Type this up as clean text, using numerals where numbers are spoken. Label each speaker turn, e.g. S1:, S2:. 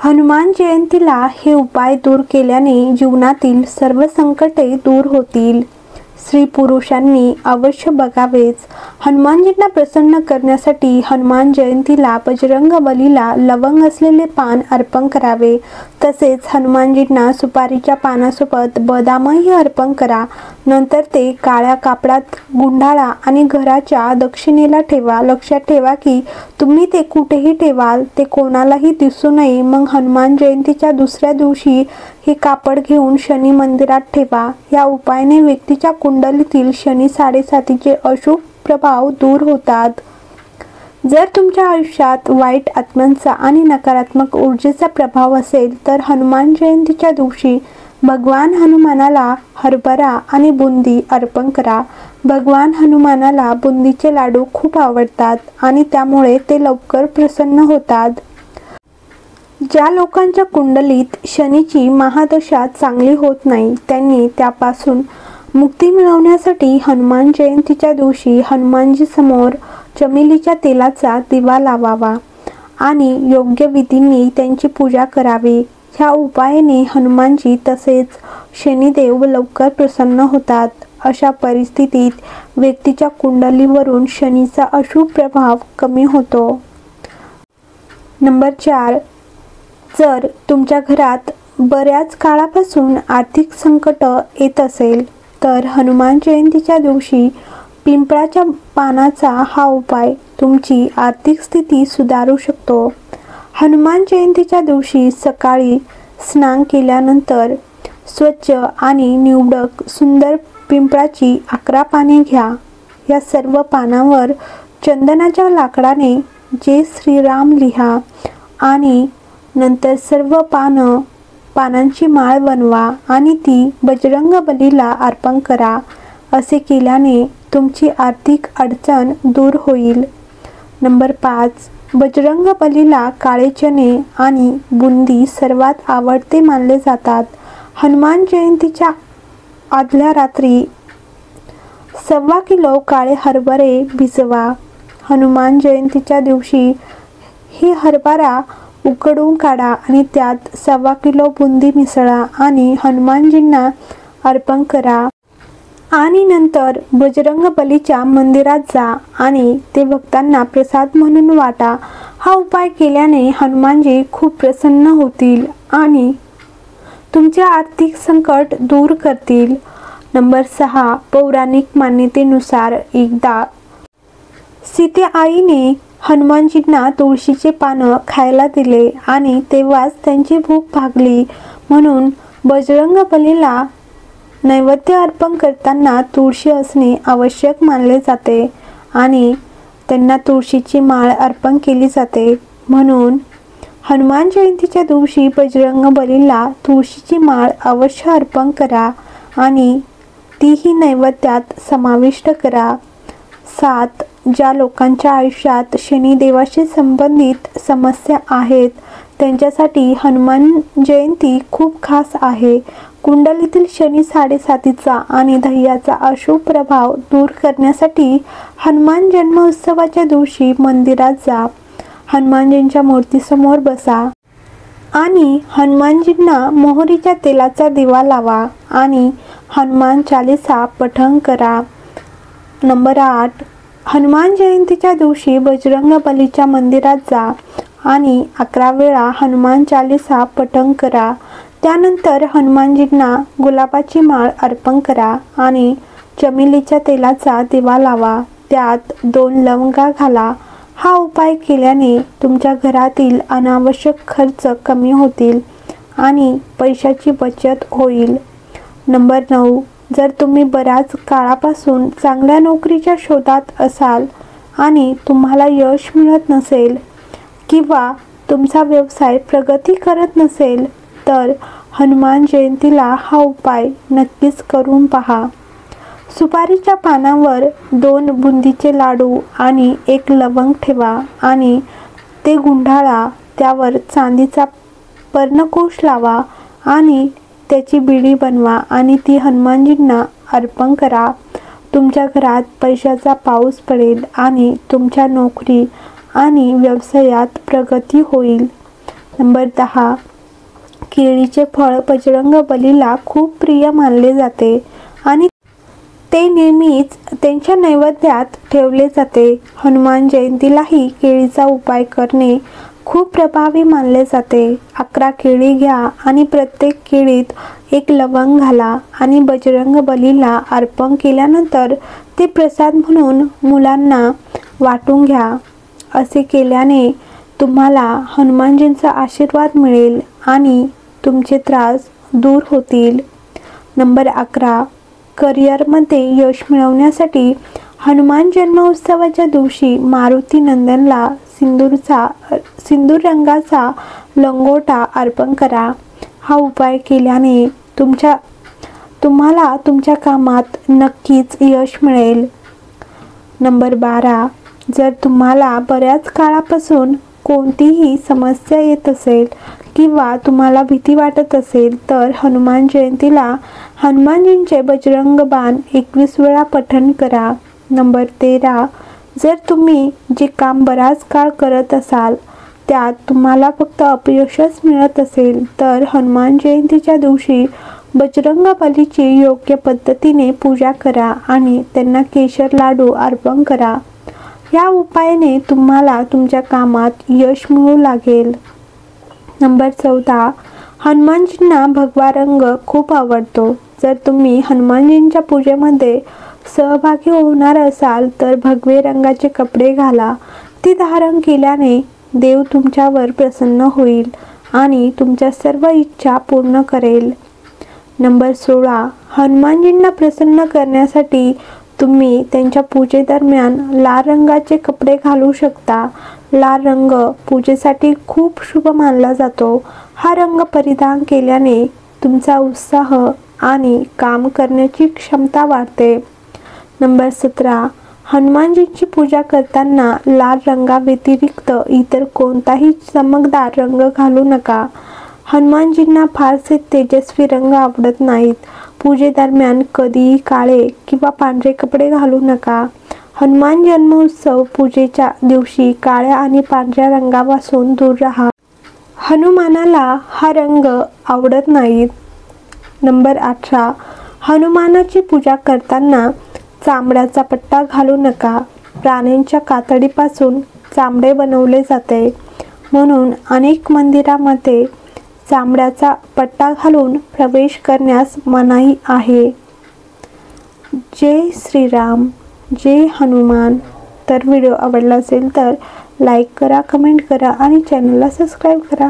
S1: हनुमान जयंतीला हे उपाय दूर केल्याने जीवनातील सर्व संकटे दूर होतील. स्त्री पुरुषांनी अवश्य बघावेच. हनुमानजींना प्रसन्न करण्यासाठी हनुमान जयंतीला बजरंग बलीला लवंग असलेले पान अर्पण करावे. तसेच हनुमानजींना सुपारीच्या पानासोबत बदामही अर्पण करा. नंतर ते काळ्या कापडात गुंडाळा आणि घराच्या दक्षिणेला ठेवा. लक्षात ठेवा की तुम्ही ते कुठेही ठेवाल ते कोणालाही दिसू नये. मग हनुमान जयंतीच्या दुसऱ्या दिवशी हे कापड घेऊन शनी मंदिरात ठेवा. या उपायाने व्यक्तीच्या कुंडलीतील शनी 7.5चे अशुभ प्रभाव दूर होतात. जर तुमच्या आयुष्यात वाईट आत्म्यांचा आणि नकारात्मक ऊर्जेचा प्रभाव असेल तर हनुमान जयंतीच्या दिवशी भगवान हनुमानाला हरभरा आणि बुंदी अर्पण करा. भगवान हनुमानाला बुंदीचे लाडू खूप आवडतात आणि त्यामुळे ते लवकर प्रसन्न होतात. ज्या लोकांच्या कुंडलीत शनीची महादशा चांगली होत नाही त्यांनी त्यापासून मुक्ती मिळवण्यासाठी हनुमान जयंतीच्या दिवशी हनुमानजी समोर चमेलीच्या तेलाचा दिवा लावावा आणि योग्य विधींनी त्यांची पूजा करावी. ह्या उपायाने हनुमानजी तसेच शनिदेव लवकर प्रसन्न होतात. अशा परिस्थितीत व्यक्तीच्या कुंडलीवरून शनीचा अशुभ प्रभाव कमी होतो. नंबर 4. जर तुमच्या घरात बऱ्याच काळापासून आर्थिक संकट येत असेल तर हनुमान जयंतीच्या दिवशी पिंपळाच्या पानाचा हा उपाय तुमची आर्थिक स्थिती सुधारू शकतो. हनुमान जयंतीच्या दिवशी सकाळी स्नान केल्यानंतर स्वच्छ आणि निवडक सुंदर पिंपळाची 11 पाने घ्या. या सर्व पानांवर चंदनाच्या लाकडाने जय श्रीराम लिहा आणि नंतर सर्व पानांची माळ बनवा आणि ती बजरंग बलीला अर्पण करा. असे केल्याने तुमची आर्थिक अडचण दूर होईल. नंबर 5. बजरंग बलीला काळे चणे आणि बुंदी सर्वात आवडते मानले जातात. हनुमान जयंतीच्या आदल्या रात्री 1.25 किलो काळे हरभरे भिजवा. हनुमान जयंतीच्या दिवशी ही हरभरा उकडून काढा आणि त्यात 1.25 किलो बुंदी मिसळा आणि हनुमानजींना अर्पण करा. आणि नंतर बजरंग बलीच्या मंदिरात जा आणि ते भक्तांना प्रसाद म्हणून वाटा. हा उपाय केल्याने हनुमानजी खूप प्रसन्न होतील आणि तुमचे आर्थिक संकट दूर करतील. नंबर 6. पौराणिक मान्यतेनुसार एकदा सीतेआईने हनुमानजींना तुळशीचे पानं खायला दिले आणि तेव्हाच त्यांची भूक भागली. म्हणून बजरंग बलीला नैवेद्य अर्पण करताना तुळशी असणे आवश्यक मानले जाते आणि त्यांना तुळशीची माळ अर्पण केली जाते. म्हणून हनुमान जयंतीच्या दिवशी बजरंग बलीला तुळशीची माळ अवश्य अर्पण करा आणि तीही नैवेद्यात समाविष्ट करा. 7. ज्या लोकांच्या आयुष्यात शनिदेवाशी संबंधित समस्या आहेत त्यांच्यासाठी हनुमान जयंती खूप खास आहे. कुंडलीतील शनी 7.5चा आणि दह्याचा अशुभ प्रभाव दूर करण्यासाठी हनुमान जन्मोत्सवाच्या दिवशी मंदिरात जा. हनुमानजींच्या मूर्तीसमोर बसा आणि हनुमानजींना मोहरीच्या तेलाचा दिवा लावा आणि हनुमान चालीसा पठण करा. नंबर 8. हनुमान जयंतीच्या दिवशी बजरंग बलीच्या मंदिरात जा आणि 11 वेळा हनुमान चालीसा पठण करा. त्यानंतर हनुमानजींना गुलाबाची माळ अर्पण करा आणि चमेलीच्या तेलाचा दिवा लावा. त्यात 2 लवंगा घाला. हा उपाय केल्याने तुमच्या घरातील अनावश्यक खर्च कमी होतील आणि पैशाची बचत होईल. नंबर 9. जर तुम्ही बऱ्याच काळापासून चांगल्या नोकरीच्या शोधात असाल आणि तुम्हाला यश मिळत नसेल किंवा तुमचा व्यवसाय प्रगती करत नसेल तर हनुमान जयंतीला हा उपाय नक्कीच करून पहा. सुपारीच्या पानावर 2 बुंदीचे लाडू आणि 1 लवंग ठेवा आणि ते गुंडाळा. त्यावर चांदीचा पर्णकोश लावा आणि त्याची बिडी बनवा आणि ती हनुमानजींना अर्पण करा. तुमच्या घरात पैशाचा पाऊस पडेल आणि तुमच्या नोकरी आणि व्यवसायात प्रगती होईल. नंबर 10, केळीचे फळ बजरंग बलीला खूप प्रिय मानले जाते आणि ते नेहमीच त्यांच्या नैवेद्यात ठेवले जाते. हनुमान जयंतीलाही केळीचा उपाय करणे खूप प्रभावी मानले जाते. 11 केळी घ्या आणि प्रत्येक केळीत एक लवंग घाला आणि बजरंग बलीला अर्पण केल्यानंतर ते प्रसाद म्हणून मुलांना वाटून घ्या. असे केल्याने तुम्हाला हनुमानजींचा आशीर्वाद मिळेल आणि तुमचे त्रास दूर होतील. नंबर 11, करिअरमध्ये यश मिळवण्यासाठी हनुमान जन्मोत्सवाच्या दिवशी मारुती नंदनला सिंदूर रंगाचा लंगोटा अर्पण करा. हा उपाय केल्याने तुम्हाला तुमच्या कामात नक्कीच यश मिळेल. नंबर 12, जर तुम्हाला बऱ्याच काळापासून कोणतीही समस्या येत असेल किंवा तुम्हाला भीती वाटत असेल तर हनुमान जयंतीला हनुमानजींचे बजरंग बाण 21 वेळा पठण करा. नंबर 13, जर तुम्ही जे काम बराच काळ करत असाल त्यात तुम्हाला फक्त अपयशच मिळत असेल तर हनुमान जयंतीच्या दिवशी बजरंग बलीची योग्य पद्धतीने पूजा करा आणि त्यांना केशर लाडू अर्पण करा. या उपायाने तुम्हाला तुमच्या कामात यश मिळू लागेल. नंबर 14, हनुमानजींना भगवा रंग खूप आवडतो. जर तुम्ही हनुमानजींच्या पूजेमध्ये सहभागी होणार असाल तर भगवे रंगाचे कपडे घाला. ती धारण केल्याने देव तुमच्यावर प्रसन्न होईल आणि तुमच्या सर्व इच्छा पूर्ण करेल. नंबर 16, हनुमानजींना प्रसन्न करण्यासाठी तुम्ही त्यांच्या पूजेदरम्यान लाल रंगाचे कपडे घालू शकता. लाल रंग पूजेसाठी खूप शुभ मानला जातो. हा रंग परिधान केल्याने तुमचा उत्साह आणि काम करण्याची क्षमता वाढते. नंबर 17, हनुमानजींची पूजा करताना लाल रंगाव्यतिरिक्त इतर कोणताही चमकदार रंग घालू नका. हनुमानजींना फारसे तेजस्वी रंग आवडत नाहीत. पूजेदरम्यान कधीही काळे किंवा पांढरे कपडे घालू नका. हनुमान जन्मोत्सव पूजेच्या दिवशी काळ्या आणि पांढऱ्या रंगापासून दूर राहा. हनुमानाला हा रंग आवडत नाहीत. नंबर 18, हनुमानाची पूजा करताना चामड्याचा पट्टा घालू नका. प्राण्यांच्या कातडीपासून चामडे बनवले जाते म्हणून अनेक मंदिरामध्ये चामड्याचा पट्टा घालून प्रवेश करण्यास मनाई आहे. जय श्रीराम, जय हनुमान. तर व्हिडिओ आवडला असेल तर लाईक करा, कमेंट करा आणि चॅनलला सबस्क्राईब करा.